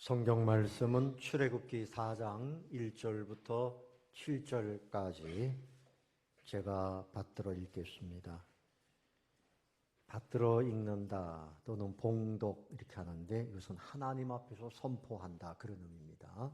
성경 말씀은 출애굽기 4장 1절부터 7절까지 제가 받들어 읽겠습니다. 받들어 읽는다 또는 봉독 이렇게 하는데 이것은 하나님 앞에서 선포한다 그런 의미입니다.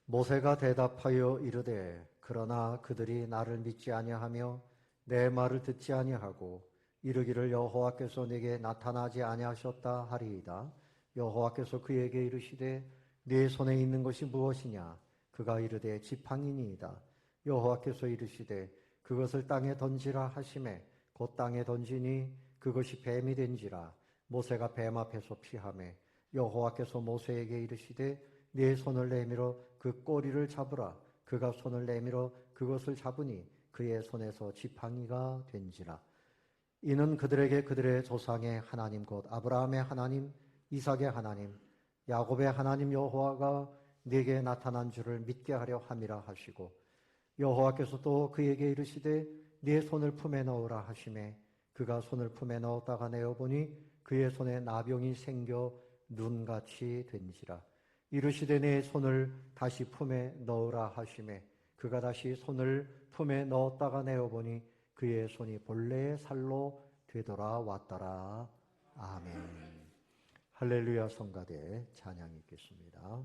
모세가 대답하여 이르되 그러나 그들이 나를 믿지 아니하며 내 말을 듣지 아니하고 이르기를 여호와께서 내게 나타나지 아니하셨다 하리이다. 여호와께서 그에게 이르시되 네 손에 있는 것이 무엇이냐? 그가 이르되 지팡이니이다. 여호와께서 이르시되 그것을 땅에 던지라 하시매 곧 땅에 던지니 그것이 뱀이 된지라. 모세가 뱀 앞에서 피하매 여호와께서 모세에게 이르시되 네 손을 내밀어 그 꼬리를 잡으라. 그가 손을 내밀어 그것을 잡으니 그의 손에서 지팡이가 된지라. 이는 그들에게 그들의 조상의 하나님 곧 아브라함의 하나님 이삭의 하나님 야곱의 하나님 여호와가 네게 나타난 줄을 믿게 하려 함이라 하시고 여호와께서 또 그에게 이르시되 네 손을 품에 넣으라 하시매 그가 손을 품에 넣었다가 내어보니 그의 손에 나병이 생겨 눈같이 된지라. 이르시되 네 손을 다시 품에 넣으라 하시매 그가 다시 손을 품에 넣었다가 내어보니 그의 손이 본래의 살로 되돌아왔더라. 아멘. 할렐루야. 성가대 찬양 있겠습니다.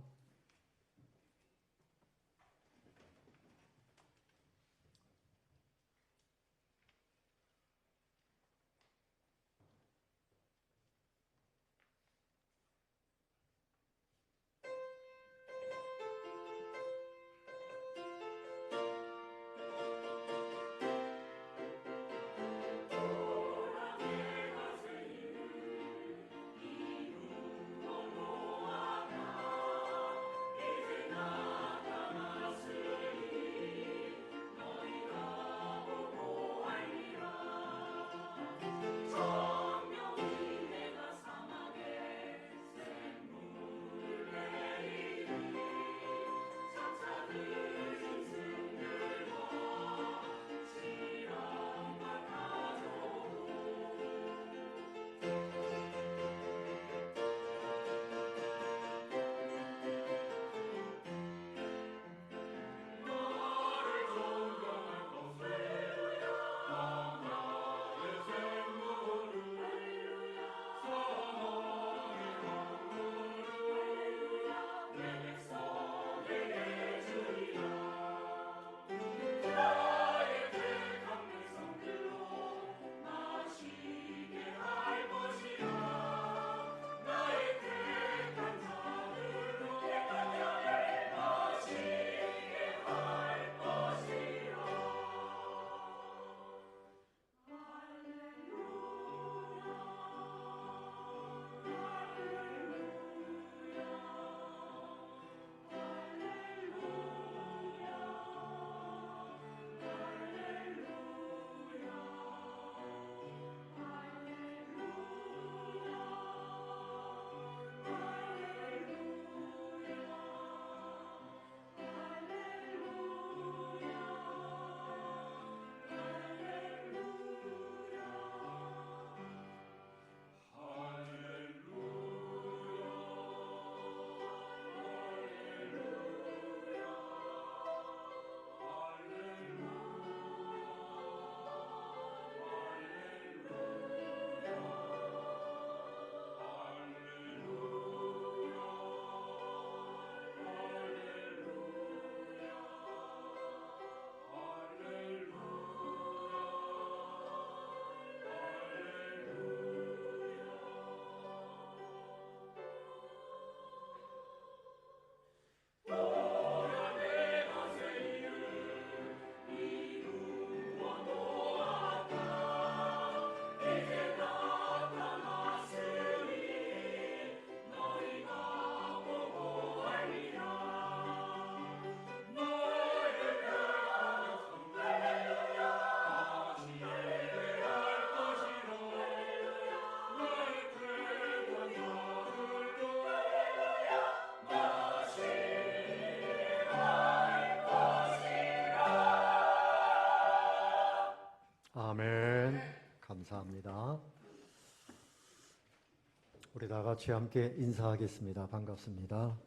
우리 다 같이 함께 인사하겠습니다. 반갑습니다.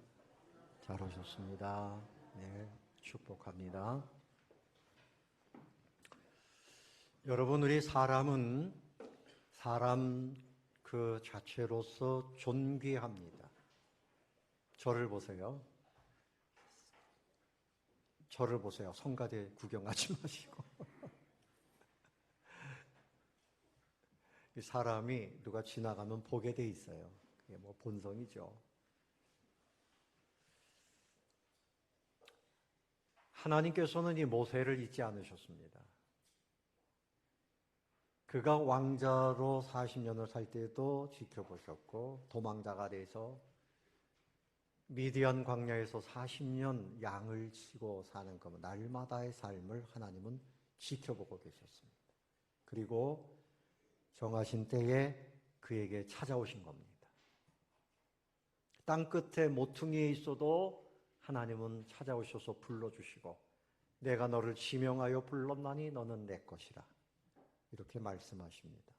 잘 오셨습니다. 네, 축복합니다. 여러분, 우리 사람은 사람 그 자체로서 존귀합니다. 저를 보세요. 저를 보세요. 성가대 구경하지 마시고. 이 사람이 누가 지나가면 보게 돼 있어요. 그게 뭐 본성이죠. 하나님께서는 이 모세를 잊지 않으셨습니다. 그가 왕자로 40년을 살 때도 지켜보셨고, 도망자가 돼서 미디안 광야에서 40년 양을 치고 사는 그 날마다의 삶을 하나님은 지켜보고 계셨습니다. 그리고 정하신 때에 그에게 찾아오신 겁니다. 땅 끝에 모퉁이에 있어도 하나님은 찾아오셔서 불러주시고, 내가 너를 지명하여 불렀나니 너는 내 것이라, 이렇게 말씀하십니다.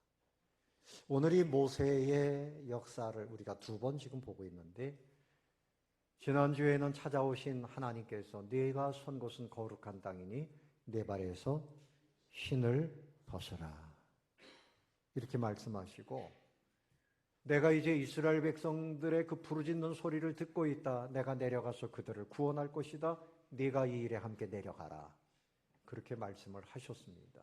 오늘 이 모세의 역사를 우리가 두 번 지금 보고 있는데, 지난주에는 찾아오신 하나님께서 네가 선 곳은 거룩한 땅이니 내 발에서 신을 벗어라, 이렇게 말씀하시고, 내가 이제 이스라엘 백성들의 그 부르짖는 소리를 듣고 있다. 내가 내려가서 그들을 구원할 것이다. 네가 이 일에 함께 내려가라, 그렇게 말씀을 하셨습니다.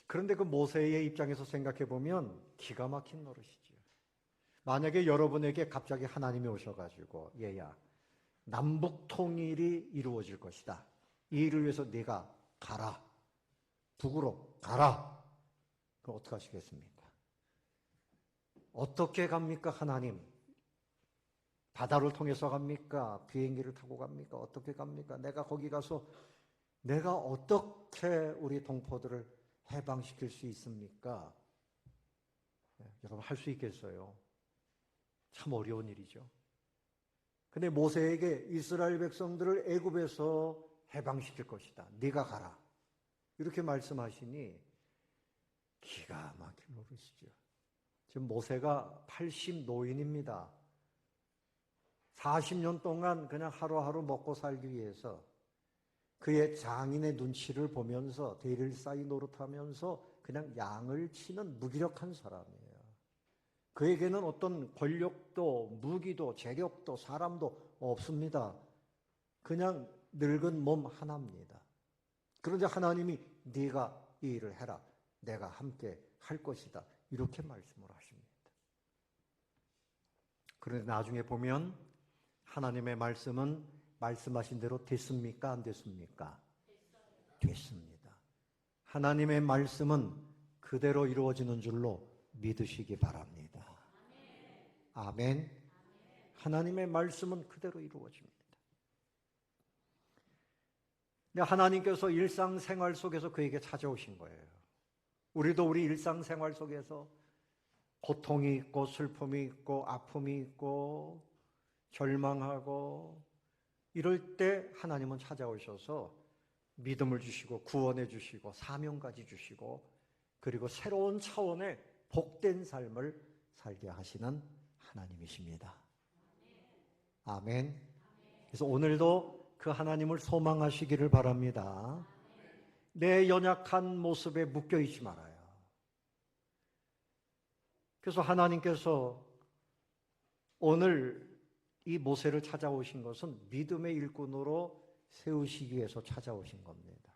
그런데 그 모세의 입장에서 생각해 보면 기가 막힌 노릇이죠. 만약에 여러분에게 갑자기 하나님이 오셔가지고, 얘야, 남북 통일이 이루어질 것이다. 이 일을 위해서 네가 가라. 북으로 가라. 그럼 어떻게 하시겠습니까? 어떻게 갑니까, 하나님? 바다를 통해서 갑니까? 비행기를 타고 갑니까? 어떻게 갑니까? 내가 거기 가서 내가 어떻게 우리 동포들을 해방시킬 수 있습니까? 여러분, 할 수 있겠어요? 참 어려운 일이죠. 근데 모세에게 이스라엘 백성들을 애굽에서 해방시킬 것이다. 네가 가라, 이렇게 말씀하시니 기가 막힐 노릇이죠. 지금 모세가 80 노인입니다. 40년 동안 그냥 하루하루 먹고 살기 위해서 그의 장인의 눈치를 보면서 대릴사이 노릇하면서 그냥 양을 치는 무기력한 사람이에요. 그에게는 어떤 권력도 무기도 재력도 사람도 없습니다. 그냥 늙은 몸 하나입니다. 그런데 하나님이 네가 이 일을 해라, 내가 함께 할 것이다, 이렇게 말씀을 하십니다. 그런데 나중에 보면 하나님의 말씀은 말씀하신 대로 됐습니까? 안 됐습니까? 됐습니다. 하나님의 말씀은 그대로 이루어지는 줄로 믿으시기 바랍니다. 아멘. 하나님의 말씀은 그대로 이루어집니다. 근데 하나님께서 일상생활 속에서 그에게 찾아오신 거예요. 우리도 우리 일상생활 속에서 고통이 있고 슬픔이 있고 아픔이 있고 절망하고 이럴 때 하나님은 찾아오셔서 믿음을 주시고 구원해 주시고 사명까지 주시고, 그리고 새로운 차원의 복된 삶을 살게 하시는 하나님이십니다. 아멘. 그래서 오늘도 그 하나님을 소망하시기를 바랍니다. 내 연약한 모습에 묶여 있지 말아요. 그래서 하나님께서 오늘 이 모세를 찾아오신 것은 믿음의 일꾼으로 세우시기 위해서 찾아오신 겁니다.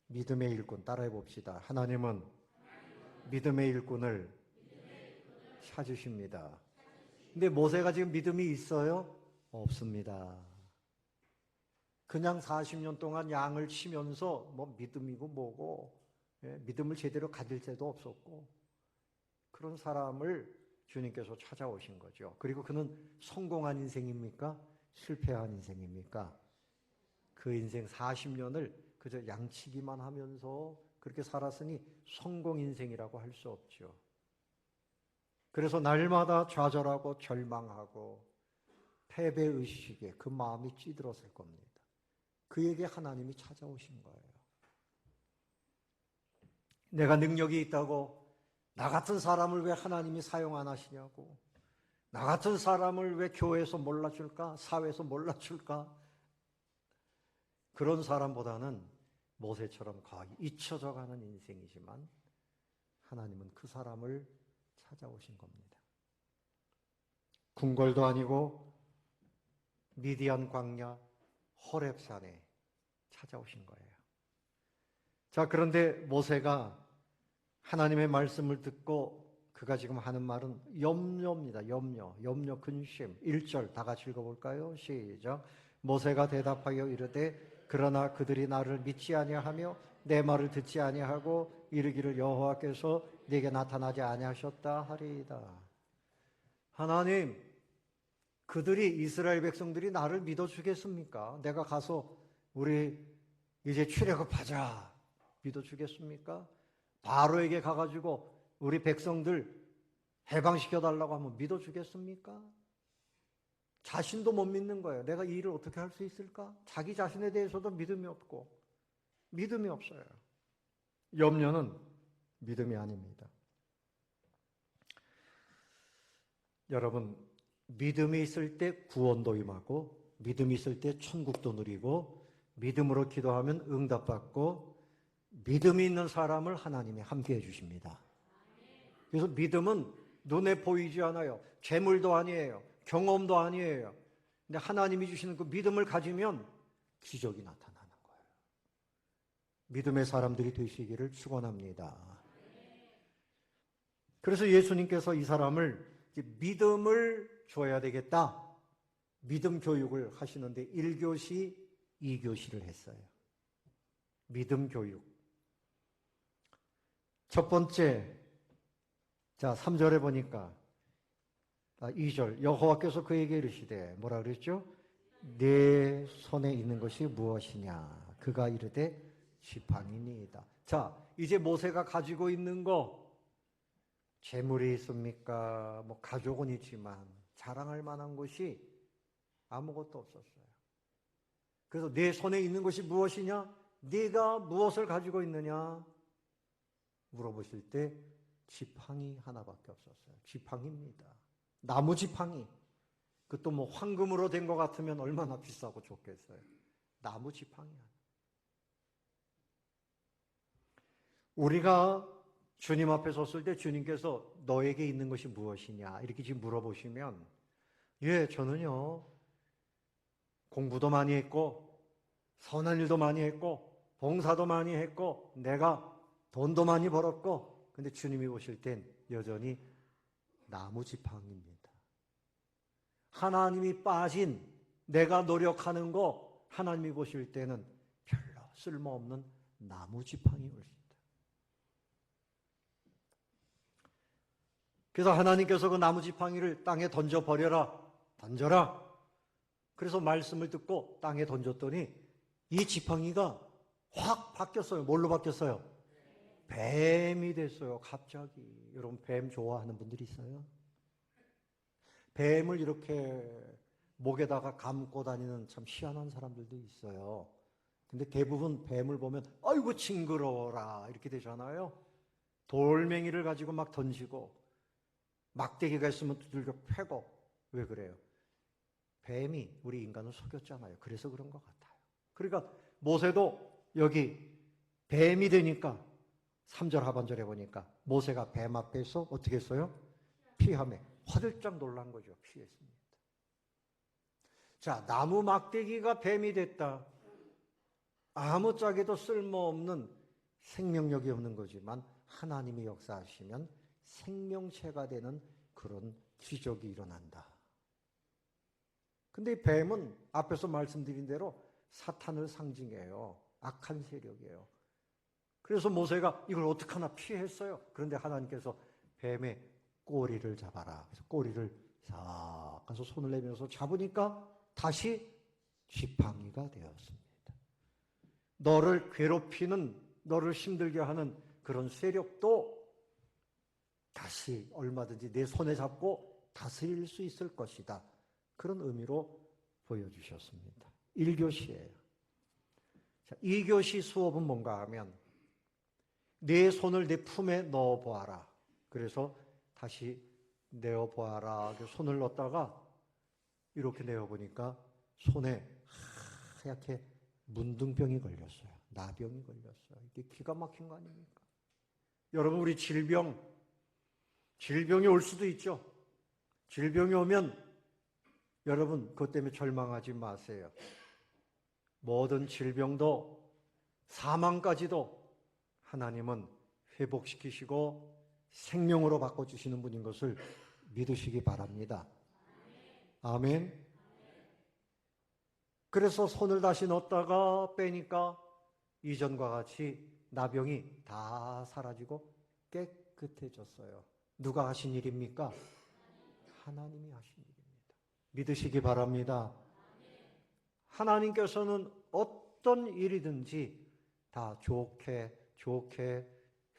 믿음의 일꾼 따라해 봅시다. 하나님은 믿음의 일꾼을 찾으십니다. 근데 모세가 지금 믿음이 있어요? 없습니다. 그냥 40년 동안 양을 치면서 뭐 믿음이고 뭐고, 믿음을 제대로 가질 때도 없었고, 그런 사람을 주님께서 찾아오신 거죠. 그리고 그는 성공한 인생입니까? 실패한 인생입니까? 그 인생 40년을 그저 양치기만 하면서 그렇게 살았으니 성공 인생이라고 할 수 없죠. 그래서 날마다 좌절하고 절망하고 패배의식에 그 마음이 찌들었을 겁니다. 그에게 하나님이 찾아오신 거예요. 내가 능력이 있다고 나 같은 사람을 왜 하나님이 사용 안 하시냐고. 나 같은 사람을 왜 교회에서 몰라줄까? 사회에서 몰라줄까? 그런 사람보다는 모세처럼 거의 잊혀져 가는 인생이지만 하나님은 그 사람을 찾아오신 겁니다. 궁궐도 아니고 미디안 광야 호렙산에 찾아오신 거예요. 자, 그런데 모세가 하나님의 말씀을 듣고 그가 지금 하는 말은 염려입니다. 염려, 근심. 1절 다 같이 읽어볼까요? 시작. 모세가 대답하여 이르되 그러나 그들이 나를 믿지 아니하며 내 말을 듣지 아니하고 이르기를 여호와께서 네게 나타나지 아니하셨다 하리이다. 하나님, 그들이 이스라엘 백성들이 나를 믿어주겠습니까? 내가 가서 우리 이제 출애굽하자 믿어주겠습니까? 바로에게 가가지고 우리 백성들 해방시켜달라고 하면 믿어주겠습니까? 자신도 못 믿는 거예요. 내가 이 일을 어떻게 할 수 있을까? 자기 자신에 대해서도 믿음이 없고 믿음이 없어요. 염려는 믿음이 아닙니다. 여러분, 믿음이 있을 때 구원도 임하고 믿음이 있을 때 천국도 누리고 믿음으로 기도하면 응답받고 믿음이 있는 사람을 하나님이 함께 해주십니다. 그래서 믿음은 눈에 보이지 않아요. 재물도 아니에요. 경험도 아니에요. 근데 하나님이 주시는 그 믿음을 가지면 기적이 나타나는 거예요. 믿음의 사람들이 되시기를 축원합니다. 그래서 예수님께서 이 사람을 믿음을 줘야 되겠다. 믿음 교육을 하시는데 1교시, 2교시를 했어요. 믿음 교육. 첫 번째, 자, 3절에 보니까 2절 여호와께서 그에게 이르시되 뭐라 그랬죠? 내 손에 있는 것이 무엇이냐? 그가 이르되 지팡이니이다. 자, 이제 모세가 가지고 있는 거 재물이 있습니까? 뭐 가족은 있지만 자랑할 만한 것이 아무것도 없었어요. 그래서 내 손에 있는 것이 무엇이냐? 네가 무엇을 가지고 있느냐? 물어보실 때 지팡이 하나밖에 없었어요. 지팡이입니다. 나무 지팡이. 그것도 뭐 황금으로 된 것 같으면 얼마나 비싸고 좋겠어요. 나무 지팡이 하나. 우리가 주님 앞에 섰을 때 주님께서 너에게 있는 것이 무엇이냐 이렇게 지금 물어보시면 예, 저는요 공부도 많이 했고 선한 일도 많이 했고 봉사도 많이 했고 내가 돈도 많이 벌었고 근데 주님이 보실 땐 여전히 나무 지팡이입니다. 하나님이 빠진 내가 노력하는 거 하나님이 보실 때는 별로 쓸모없는 나무 지팡이 올 수 있다. 그래서 하나님께서 그 나무 지팡이를 땅에 던져버려라. 던져라. 그래서 말씀을 듣고 땅에 던졌더니 이 지팡이가 확 바뀌었어요. 뭘로 바뀌었어요? 뱀이 됐어요. 갑자기. 여러분 뱀 좋아하는 분들이 있어요? 뱀을 이렇게 목에다가 감고 다니는 참 희한한 사람들도 있어요. 근데 대부분 뱀을 보면 아이고 징그러워라 이렇게 되잖아요. 돌멩이를 가지고 막 던지고 막대기가 있으면 두들겨 패고 왜 그래요? 뱀이 우리 인간을 속였잖아요. 그래서 그런 것 같아요. 그러니까 모세도 여기 뱀이 되니까 3절 하반절에 보니까 모세가 뱀 앞에서 어떻게 했어요? 피하며 화들짝 놀란 거죠. 피했습니다. 자, 나무 막대기가 뱀이 됐다. 아무짝에도 쓸모없는 생명력이 없는 거지만 하나님이 역사하시면 생명체가 되는 그런 기적이 일어난다. 근데 이 뱀은 앞에서 말씀드린 대로 사탄을 상징해요. 악한 세력이에요. 그래서 모세가 이걸 어떻게 하나 피했어요. 그런데 하나님께서 뱀의 꼬리를 잡아라. 그래서 꼬리를 싹 가서 손을 내면서 잡으니까 다시 지팡이가 되었습니다. 너를 괴롭히는, 너를 힘들게 하는 그런 세력도 다시 얼마든지 내 손에 잡고 다스릴 수 있을 것이다. 그런 의미로 보여주셨습니다. 1교시예요. 자, 2교시 수업은 뭔가 하면 내 손을 내 품에 넣어보아라. 그래서 다시 내어보아라. 손을 넣었다가 이렇게 내어보니까 손에 하얗게 문둥병이 걸렸어요. 나병이 걸렸어요. 이게 기가 막힌 거 아닙니까? 여러분, 우리 질병이 올 수도 있죠. 질병이 오면 여러분 그것 때문에 절망하지 마세요. 모든 질병도 사망까지도 하나님은 회복시키시고 생명으로 바꿔주시는 분인 것을 믿으시기 바랍니다. 아멘. 그래서 손을 다시 넣었다가 빼니까 이전과 같이 나병이 다 사라지고 깨끗해졌어요. 누가 하신 일입니까? 하나님이 하신 일입니다. 믿으시기 바랍니다. 하나님께서는 어떤 일이든지 다 좋게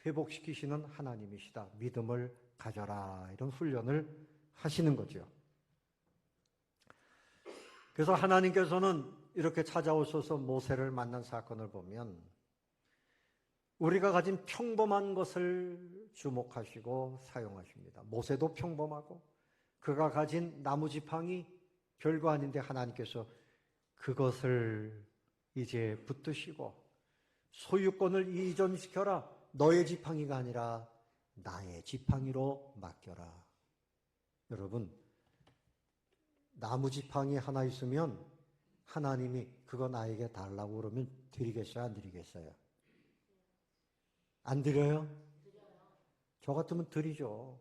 회복시키시는 하나님이시다. 믿음을 가져라. 이런 훈련을 하시는 거죠. 그래서 하나님께서는 이렇게 찾아오셔서 모세를 만난 사건을 보면 우리가 가진 평범한 것을 주목하시고 사용하십니다. 모세도 평범하고 그가 가진 나무지팡이 별거 아닌데 하나님께서 그것을 이제 붙드시고 소유권을 이전시켜라. 너의 지팡이가 아니라 나의 지팡이로 맡겨라. 여러분, 나무지팡이 하나 있으면 하나님이 그거 나에게 달라고 그러면 드리겠어요? 안 드리겠어요? 안 드려요? 저 같으면 드리죠.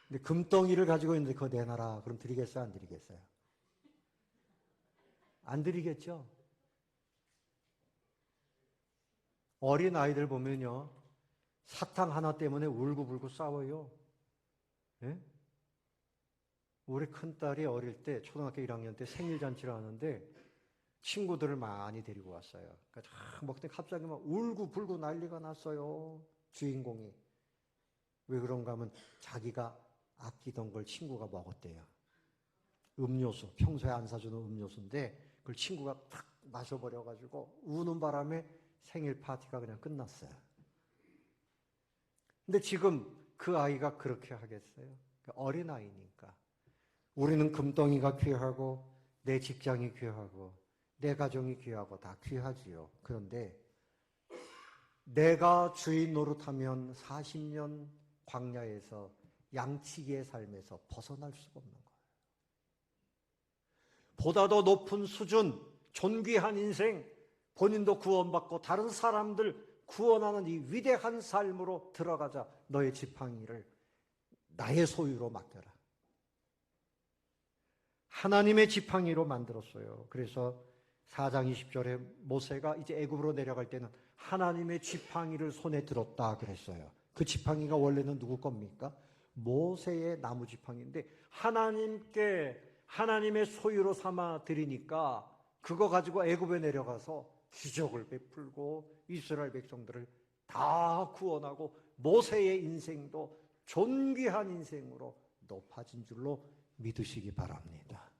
근데 금덩이를 가지고 있는데 그거 내놔라. 그럼 드리겠어요? 안 드리겠어요? 안 드리겠죠? 어린 아이들 보면요. 사탕 하나 때문에 울고불고 싸워요. 예? 우리 큰딸이 어릴 때 초등학교 1학년 때 생일잔치를 하는데 친구들을 많이 데리고 왔어요. 그러니까 막 먹더니 갑자기 막 울고불고 난리가 났어요. 주인공이. 왜 그런가 하면 자기가 아끼던 걸 친구가 먹었대요. 음료수, 평소에 안 사주는 음료수인데 그걸 친구가 탁 마셔버려가지고 우는 바람에 생일 파티가 그냥 끝났어요. 근데 지금 그 아이가 그렇게 하겠어요? 어린아이니까. 우리는 금덩이가 귀하고 내 직장이 귀하고 내 가정이 귀하고 다 귀하지요. 그런데 내가 주인 노릇하면 40년 광야에서 양치기의 삶에서 벗어날 수가 없는 거예요. 보다 더 높은 수준, 존귀한 인생, 본인도 구원받고 다른 사람들 구원하는 이 위대한 삶으로 들어가자. 너의 지팡이를 나의 소유로 맡겨라. 하나님의 지팡이로 만들었어요. 그래서 4장 20절에 모세가 이제 애굽으로 내려갈 때는 하나님의 지팡이를 손에 들었다 그랬어요. 그 지팡이가 원래는 누구 겁니까? 모세의 나무 지팡이인데 하나님께 하나님의 소유로 삼아 드리니까 그거 가지고 애굽에 내려가서 기적을 베풀고 이스라엘 백성들을 다 구원하고 모세의 인생도 존귀한 인생으로 높아진 줄로 믿으시기 바랍니다.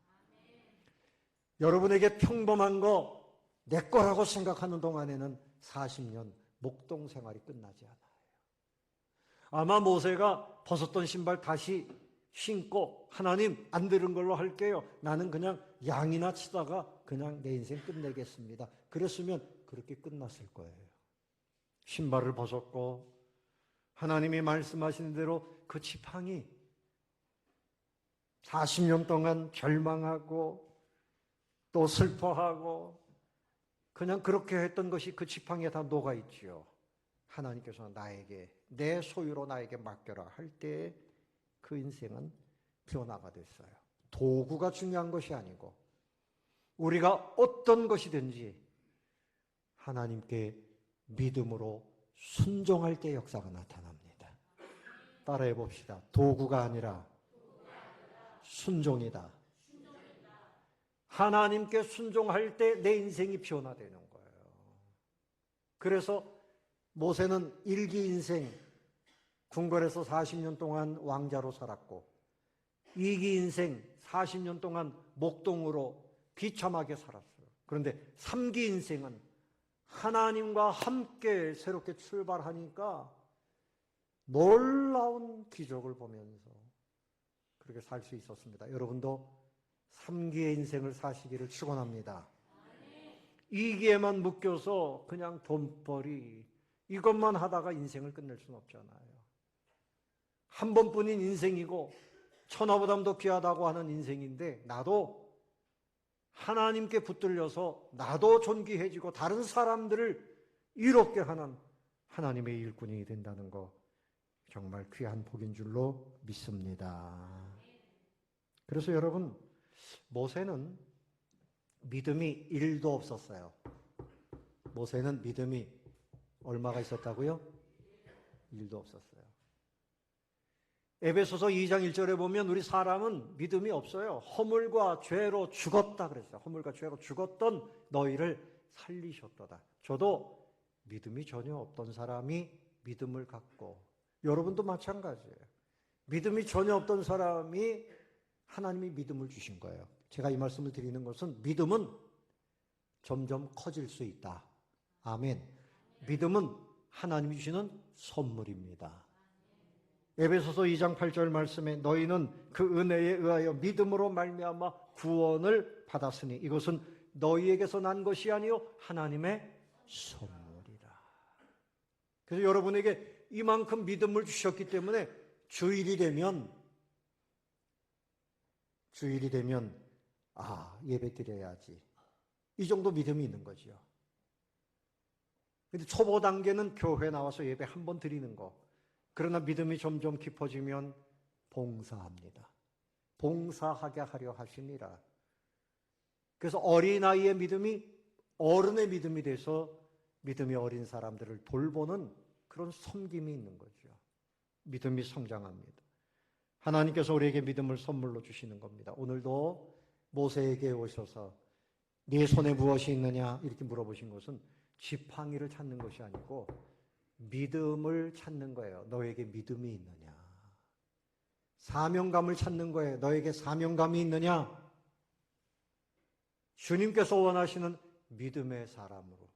여러분에게 평범한 거 내 거라고 생각하는 동안에는 40년 목동 생활이 끝나지 않아요. 아마 모세가 벗었던 신발 다시 신고 하나님 안 들은 걸로 할게요. 나는 그냥 양이나 치다가 그냥 내 인생 끝내겠습니다. 그랬으면 그렇게 끝났을 거예요. 신발을 벗었고 하나님이 말씀하신 대로 그 지팡이 40년 동안 절망하고 또 슬퍼하고 그냥 그렇게 했던 것이 그 지팡이에 다 녹아있지요. 하나님께서 나에게 내 소유로 나에게 맡겨라 할 때 그 인생은 변화가 됐어요. 도구가 중요한 것이 아니고 우리가 어떤 것이든지 하나님께 믿음으로 순종할 때 역사가 나타납니다. 따라해 봅시다. 도구가 아니라 순종이다. 하나님께 순종할 때 내 인생이 변화되는 거예요. 그래서 모세는 일기 인생 궁궐에서 40년 동안 왕자로 살았고 2기 인생 40년 동안 목동으로 비참하게 살았어요. 그런데 3기 인생은 하나님과 함께 새롭게 출발하니까 놀라운 기적을 보면서 그렇게 살 수 있었습니다. 여러분도 3기의 인생을 사시기를 축원합니다. 2기에만 묶여서 그냥 돈벌이 이것만 하다가 인생을 끝낼 수는 없잖아요. 한 번뿐인 인생이고 천하보담도 귀하다고 하는 인생인데 나도 하나님께 붙들려서 나도 존귀해지고 다른 사람들을 이롭게 하는 하나님의 일꾼이 된다는 거 정말 귀한 복인 줄로 믿습니다. 그래서 여러분, 모세는 믿음이 1도 없었어요. 모세는 믿음이 얼마가 있었다고요? 1도 없었어요. 에베소서 2장 1절에 보면 우리 사람은 믿음이 없어요. 허물과 죄로 죽었다 그랬어요. 허물과 죄로 죽었던 너희를 살리셨도다. 저도 믿음이 전혀 없던 사람이 믿음을 갖고, 여러분도 마찬가지예요. 믿음이 전혀 없던 사람이 하나님이 믿음을 주신 거예요. 제가 이 말씀을 드리는 것은 믿음은 점점 커질 수 있다. 아멘. 믿음은 하나님이 주시는 선물입니다. 에베소서 2장 8절 말씀에 너희는 그 은혜에 의하여 믿음으로 말미암아 구원을 받았으니 이것은 너희에게서 난 것이 아니요 하나님의 선물이라. 그래서 여러분에게 이만큼 믿음을 주셨기 때문에 주일이 되면 예배 드려야지. 이 정도 믿음이 있는 거죠. 근데 초보 단계는 교회 나와서 예배 한 번 드리는 거. 그러나 믿음이 점점 깊어지면 봉사합니다. 봉사하게 하려 하시니라. 그래서 어린아이의 믿음이 어른의 믿음이 돼서 믿음이 어린 사람들을 돌보는 그런 섬김이 있는 거죠. 믿음이 성장합니다. 하나님께서 우리에게 믿음을 선물로 주시는 겁니다. 오늘도 모세에게 오셔서 네 손에 무엇이 있느냐 이렇게 물어보신 것은 지팡이를 찾는 것이 아니고 믿음을 찾는 거예요. 너에게 믿음이 있느냐. 사명감을 찾는 거예요. 너에게 사명감이 있느냐. 주님께서 원하시는 믿음의 사람으로,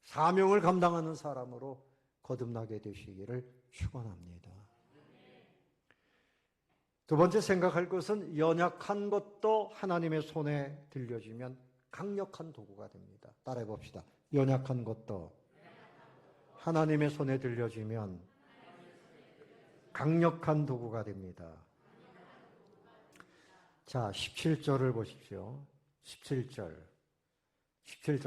사명을 감당하는 사람으로 거듭나게 되시기를 축원합니다. 두 번째 생각할 것은 연약한 것도 하나님의 손에 들려지면 강력한 도구가 됩니다. 따라해 봅시다. 연약한 것도 하나님의 손에 들려지면 강력한 도구가 됩니다. 자, 17절을 보십시오. 17절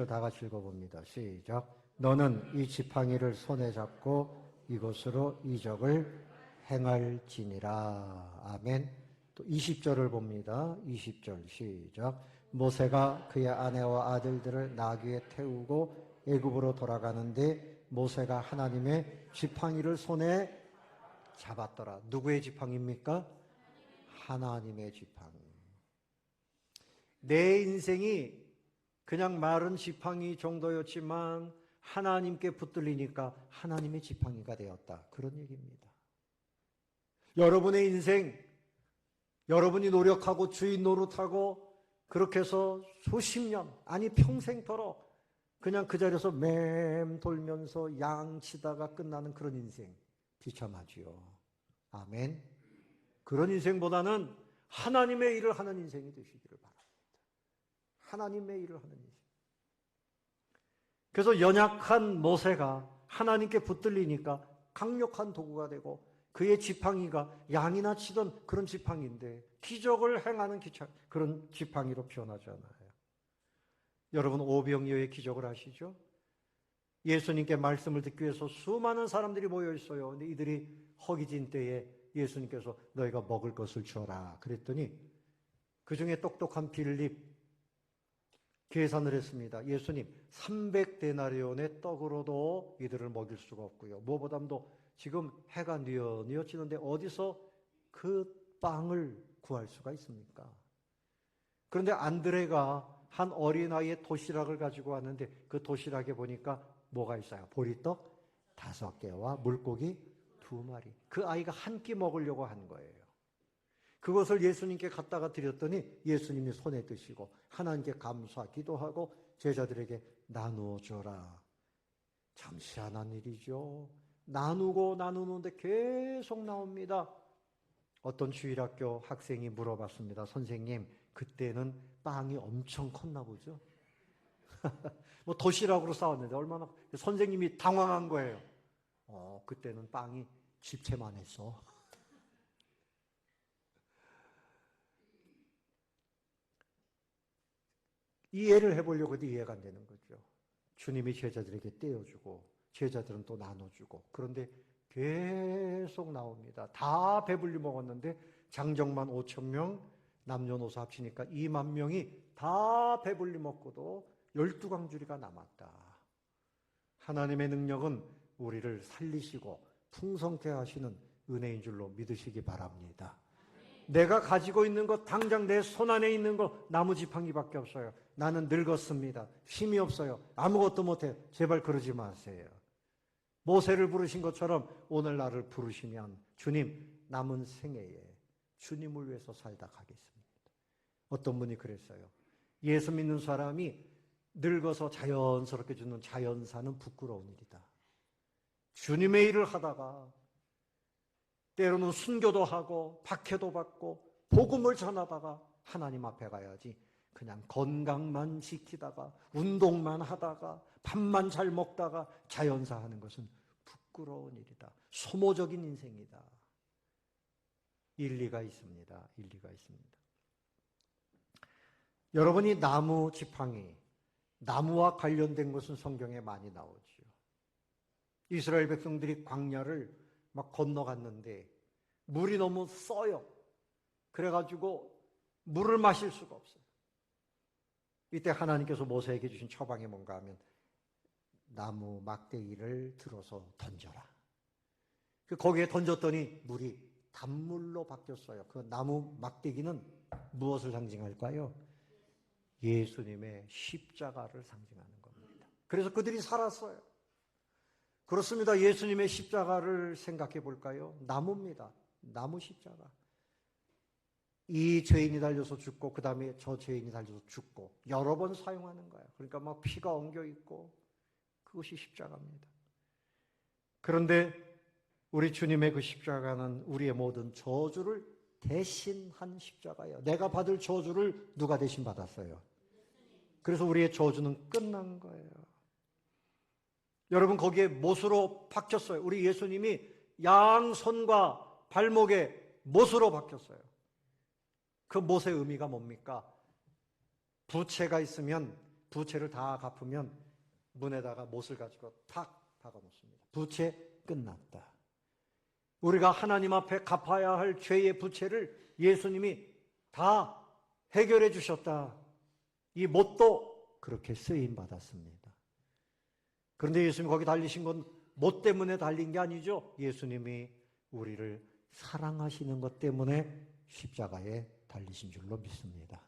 다 같이 읽어봅니다. 시작. 너는 이 지팡이를 손에 잡고 이곳으로 이적을 행할지니라. 아멘. 또 20절을 봅니다. 20절 시작. 모세가 그의 아내와 아들들을 나귀에 태우고 애굽으로 돌아가는데 모세가 하나님의 지팡이를 손에 잡았더라. 누구의 지팡이입니까? 하나님의 지팡이. 내 인생이 그냥 마른 지팡이 정도였지만 하나님께 붙들리니까 하나님의 지팡이가 되었다. 그런 얘기입니다. 여러분의 인생, 여러분이 노력하고 주인 노릇하고 그렇게 해서 수십 년, 아니 평생토록 그냥 그 자리에서 맴돌면서 양치다가 끝나는 그런 인생 비참하지요. 아멘. 그런 인생보다는 하나님의 일을 하는 인생이 되시기를 바랍니다. 하나님의 일을 하는 인생. 그래서 연약한 모세가 하나님께 붙들리니까 강력한 도구가 되고 그의 지팡이가 양이나 치던 그런 지팡이인데 기적을 행하는 그런 지팡이로 변하잖아요. 여러분 오병이어의 기적을 아시죠? 예수님께 말씀을 듣기 위해서 수많은 사람들이 모여 있어요. 근데 이들이 허기진 때에 예수님께서 너희가 먹을 것을 줘라 그랬더니 그 중에 똑똑한 빌립 계산을 했습니다. 예수님 300데나리온의 떡으로도 이들을 먹일 수가 없고요. 무엇보다도 지금 해가 뉘어지는데 어디서 그 빵을 구할 수가 있습니까? 그런데 안드레가 한 어린아이의 도시락을 가지고 왔는데 그 도시락에 보니까 뭐가 있어요? 보리떡 5개와 물고기 2마리. 그 아이가 한 끼 먹으려고 한 거예요. 그것을 예수님께 갖다가 드렸더니 예수님이 손에 드시고 하나님께 감사 기도하고 제자들에게 나누어 줘라. 참 희한한 일이죠. 나누고 나누는데 계속 나옵니다. 어떤 주일학교 학생이 물어봤습니다. 선생님, 그때는 빵이 엄청 컸나 보죠? 뭐 도시락으로 싸웠는데 얼마나, 선생님이 당황한 거예요. 그때는 빵이 집채만 했어. 이해를 해보려고 해도 이해가 안 되는 거죠. 주님이 제자들에게 떼어주고 제자들은 또 나눠주고, 그런데 계속 나옵니다. 다 배불리 먹었는데 장정만 5천 명, 남녀노소 합치니까 2만 명이 다 배불리 먹고도 12광주리가 남았다. 하나님의 능력은 우리를 살리시고 풍성케 하시는 은혜인 줄로 믿으시기 바랍니다. 내가 가지고 있는 것, 당장 내 손 안에 있는 거 나무지팡이밖에 없어요. 나는 늙었습니다. 힘이 없어요. 아무것도 못해요. 제발 그러지 마세요. 모세를 부르신 것처럼 오늘 나를 부르시면 주님, 남은 생애에 주님을 위해서 살다 가겠습니다. 어떤 분이 그랬어요. 예수 믿는 사람이 늙어서 자연스럽게 죽는 자연사는 부끄러운 일이다. 주님의 일을 하다가 때로는 순교도 하고 박해도 받고 복음을 전하다가 하나님 앞에 가야지, 그냥 건강만 지키다가 운동만 하다가 밥만 잘 먹다가 자연사 하는 것은 부끄러운 일이다. 소모적인 인생이다. 일리가 있습니다. 일리가 있습니다. 여러분이 나무 지팡이, 나무와 관련된 것은 성경에 많이 나오죠. 이스라엘 백성들이 광야를 막 건너갔는데 물이 너무 써요. 그래가지고 물을 마실 수가 없어요. 이때 하나님께서 모세에게 주신 처방이 뭔가 하면 나무 막대기를 들어서 던져라. 거기에 던졌더니 물이 단물로 바뀌었어요. 그 나무 막대기는 무엇을 상징할까요? 예수님의 십자가를 상징하는 겁니다. 그래서 그들이 살았어요. 그렇습니다. 예수님의 십자가를 생각해 볼까요? 나무입니다. 나무 십자가. 이 죄인이 달려서 죽고 그 다음에 저 죄인이 달려서 죽고 여러 번 사용하는 거예요. 그러니까 막 피가 엉겨 있고, 그것이 십자가입니다. 그런데 우리 주님의 그 십자가는 우리의 모든 저주를 대신한 십자가예요. 내가 받을 저주를 누가 대신 받았어요? 그래서 우리의 저주는 끝난 거예요. 여러분, 거기에 못으로 박혔어요. 우리 예수님이 양손과 발목에 못으로 박혔어요. 그 못의 의미가 뭡니까? 부채가 있으면 부채를 다 갚으면 문에다가 못을 가지고 탁 박아놓습니다. 부채 끝났다. 우리가 하나님 앞에 갚아야 할 죄의 부채를 예수님이 다 해결해 주셨다. 이 못도 그렇게 쓰임 받았습니다. 그런데 예수님이 거기 달리신 건 못 때문에 달린 게 아니죠. 예수님이 우리를 사랑하시는 것 때문에 십자가에 달리신 줄로 믿습니다.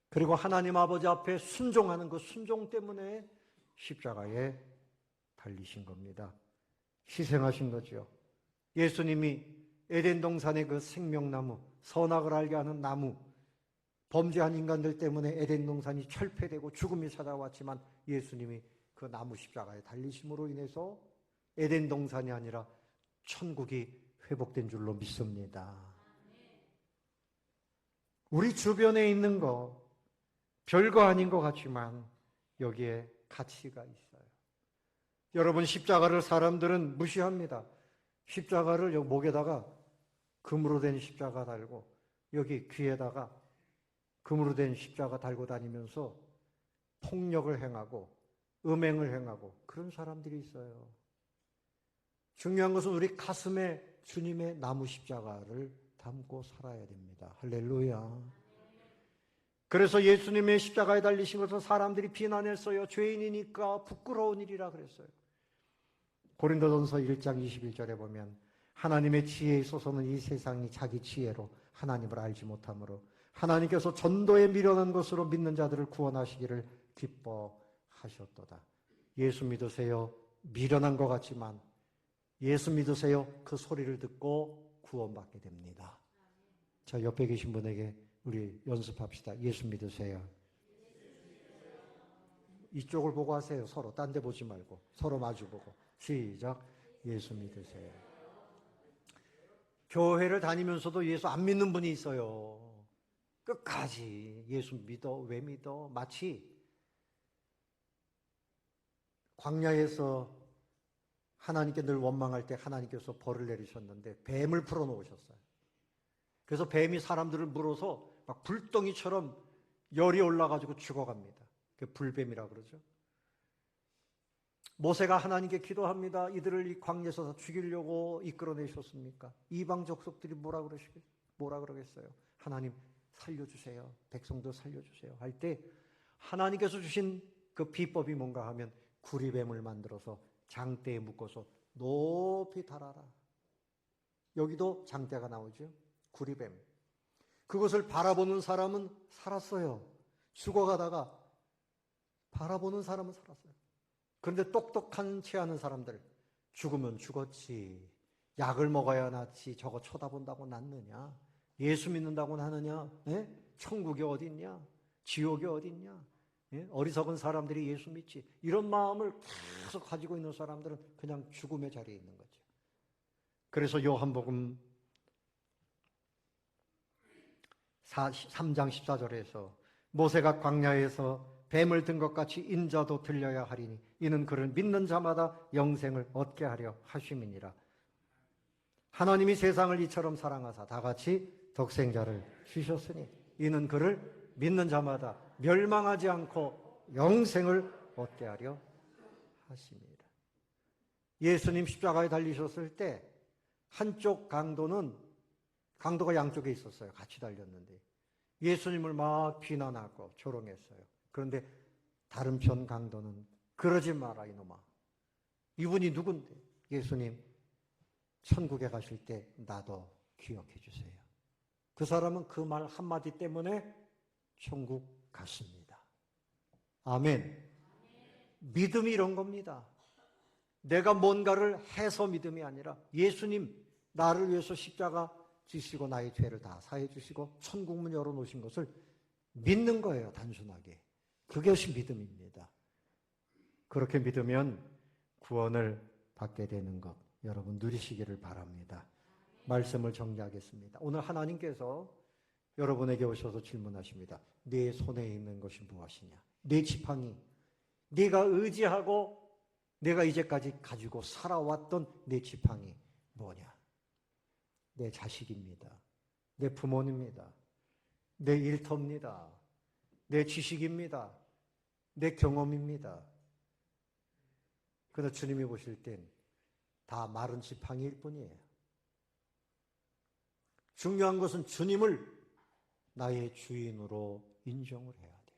그리고 하나님 아버지 앞에 순종하는 그 순종 때문에 십자가에 달리신 겁니다. 희생하신 거죠. 예수님이 에덴 동산의 그 생명나무, 선악을 알게 하는 나무, 범죄한 인간들 때문에 에덴 동산이 철폐되고 죽음이 찾아왔지만 예수님이 그 나무 십자가에 달리심으로 인해서 에덴 동산이 아니라 천국이 회복된 줄로 믿습니다. 우리 주변에 있는 거 별거 아닌 것 같지만 여기에 가치가 있어요. 여러분, 십자가를 사람들은 무시합니다. 십자가를 여기 목에다가 금으로 된 십자가 달고 여기 귀에다가 금으로 된 십자가 달고 다니면서 폭력을 행하고 음행을 행하고 그런 사람들이 있어요. 중요한 것은 우리 가슴에 주님의 나무 십자가를 담고 살아야 됩니다. 할렐루야. 그래서 예수님의 십자가에 달리신 것을 사람들이 비난했어요. 죄인이니까 부끄러운 일이라 그랬어요. 고린도전서 1장 21절에 보면 하나님의 지혜에 있어서는 이 세상이 자기 지혜로 하나님을 알지 못하므로 하나님께서 전도에 미련한 것으로 믿는 자들을 구원하시기를 기뻐하셨도다. 예수 믿으세요. 미련한 것 같지만 예수 믿으세요. 그 소리를 듣고 구원받게 됩니다. 자, 옆에 계신 분에게 우리 연습합시다. 예수 믿으세요. 이쪽을 보고 하세요. 서로 딴 데 보지 말고 서로 마주 보고 시작. 예수 믿으세요. 교회를 다니면서도 예수 안 믿는 분이 있어요. 끝까지 예수 믿어. 왜 믿어? 마치 광야에서 하나님께 늘 원망할 때 하나님께서 벌을 내리셨는데 뱀을 풀어놓으셨어요. 그래서 뱀이 사람들을 물어서 막 불덩이처럼 열이 올라가지고 죽어갑니다. 그게 불뱀이라 그러죠. 모세가 하나님께 기도합니다. 이들을 이 광야에서 죽이려고 이끌어내셨습니까? 이방 족속들이 뭐라 그러겠어요? 하나님 살려주세요. 백성도 살려주세요. 할 때 하나님께서 주신 그 비법이 뭔가 하면 구리뱀을 만들어서 장대에 묶어서 높이 달아라. 여기도 장대가 나오죠. 구리뱀. 그것을 바라보는 사람은 살았어요. 죽어가다가 바라보는 사람은 살았어요. 그런데 똑똑한 채 하는 사람들, 죽으면 죽었지. 약을 먹어야 낫지. 저거 쳐다본다고 낫느냐? 예수 믿는다고 하느냐? 예? 천국이 어디 있냐? 지옥이 어디 있냐? 예? 어리석은 사람들이 예수 믿지. 이런 마음을 계속 가지고 있는 사람들은 그냥 죽음의 자리에 있는 거죠. 그래서 요한복음 3장 14절에서 모세가 광야에서 뱀을 든 것 같이 인자도 들려야 하리니 이는 그를 믿는 자마다 영생을 얻게 하려 하심이니라. 하나님이 세상을 이처럼 사랑하사 다같이 독생자를 주셨으니 이는 그를 믿는 자마다 멸망하지 않고 영생을 얻게 하려 하심이니라. 예수님 십자가에 달리셨을 때 한쪽 강도가 양쪽에 있었어요. 같이 달렸는데 예수님을 막 비난하고 조롱했어요. 그런데 다른 편 강도는 그러지 마라 이놈아. 이분이 누군데? 예수님 천국에 가실 때 나도 기억해 주세요. 그 사람은 그 말 한마디 때문에 천국 갔습니다. 아멘. 믿음이 이런 겁니다. 내가 뭔가를 해서 믿음이 아니라 예수님 나를 위해서 십자가 지시고 나의 죄를 다 사해 주시고 천국문 열어놓으신 것을 믿는 거예요. 단순하게. 그것이 믿음입니다. 그렇게 믿으면 구원을 받게 되는 것 여러분 누리시기를 바랍니다. 말씀을 정리하겠습니다. 오늘 하나님께서 여러분에게 오셔서 질문하십니다. 네 손에 있는 것이 무엇이냐? 네 지팡이, 네가 의지하고 내가 이제까지 가지고 살아왔던 네 지팡이 뭐냐? 내 자식입니다. 내 부모입니다. 내 일터입니다. 내 지식입니다. 내 경험입니다. 그러나 주님이 보실 땐 다 마른 지팡이일 뿐이에요. 중요한 것은 주님을 나의 주인으로 인정을 해야 돼요.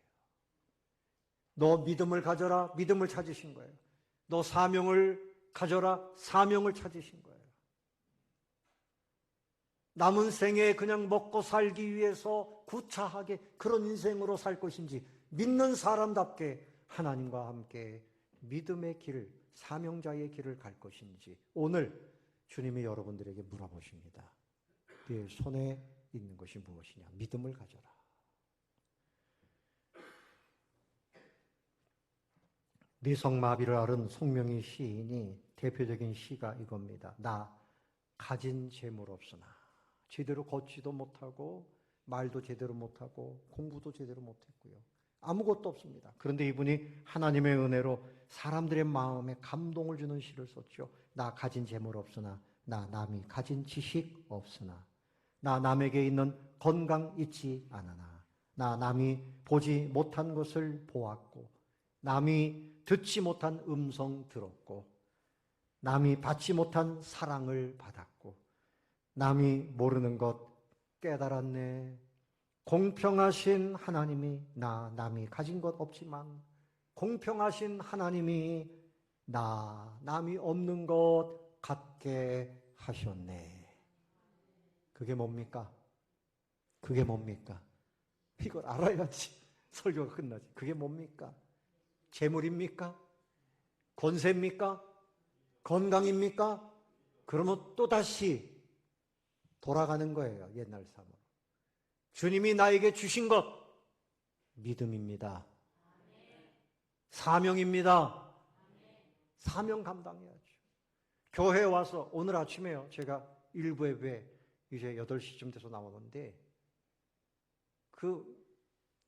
너 믿음을 가져라. 믿음을 찾으신 거예요. 너 사명을 가져라. 사명을 찾으신 거예요. 남은 생에 그냥 먹고 살기 위해서 구차하게 그런 인생으로 살 것인지 믿는 사람답게 하나님과 함께 믿음의 길, 사명자의 길을 갈 것인지 오늘 주님이 여러분들에게 물어보십니다. 네 손에 있는 것이 무엇이냐? 믿음을 가져라. 뇌성마비를 앓은 송명희 시인이 대표적인 시가 이겁니다. 나 가진 재물 없으나 제대로 걷지도 못하고 말도 제대로 못하고 공부도 제대로 못했고요. 아무것도 없습니다. 그런데 이분이 하나님의 은혜로 사람들의 마음에 감동을 주는 시를 썼죠. 나 가진 재물 없으나 나 남이 가진 지식 없으나 나 남에게 있는 건강 잊지 않으나 나 남이 보지 못한 것을 보았고 남이 듣지 못한 음성 들었고 남이 받지 못한 사랑을 받았고 남이 모르는 것 깨달았네. 공평하신 하나님이 남이 가진 것 없지만 공평하신 하나님이 남이 없는 것 갖게 하셨네. 그게 뭡니까? 그게 뭡니까? 이걸 알아야지 설교가 끝나지. 그게 뭡니까? 재물입니까? 권세입니까? 건강입니까? 그러면 또다시 돌아가는 거예요. 옛날 삶으로. 주님이 나에게 주신 것 믿음입니다. 사명입니다. 사명 감당해야죠. 교회 와서 오늘 아침에요. 제가 일부 예배 이제 8시쯤 돼서 나오는데 그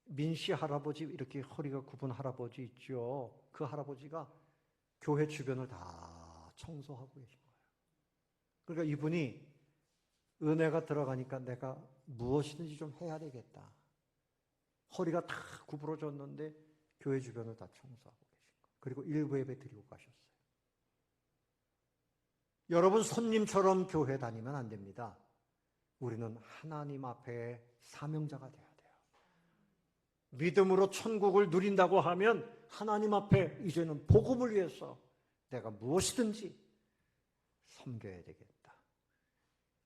민씨 할아버지 이렇게 허리가 굽은 할아버지 있죠. 그 할아버지가 교회 주변을 다 청소하고 계신 거예요. 그러니까 이분이 은혜가 들어가니까 내가 무엇이든지 좀 해야 되겠다. 허리가 다 구부러졌는데 교회 주변을 다 청소하고 계신 거예요. 그리고 일부 예배 드리고 가셨어요. 여러분 손님처럼 교회 다니면 안 됩니다. 우리는 하나님 앞에 사명자가 돼야 돼요. 믿음으로 천국을 누린다고 하면 하나님 앞에 이제는 복음을 위해서 내가 무엇이든지 섬겨야 되겠다.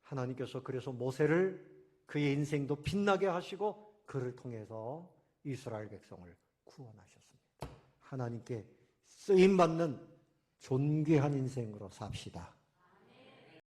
하나님께서 그래서 모세를 그의 인생도 빛나게 하시고 그를 통해서 이스라엘 백성을 구원하셨습니다. 하나님께 쓰임받는 존귀한 인생으로 삽시다.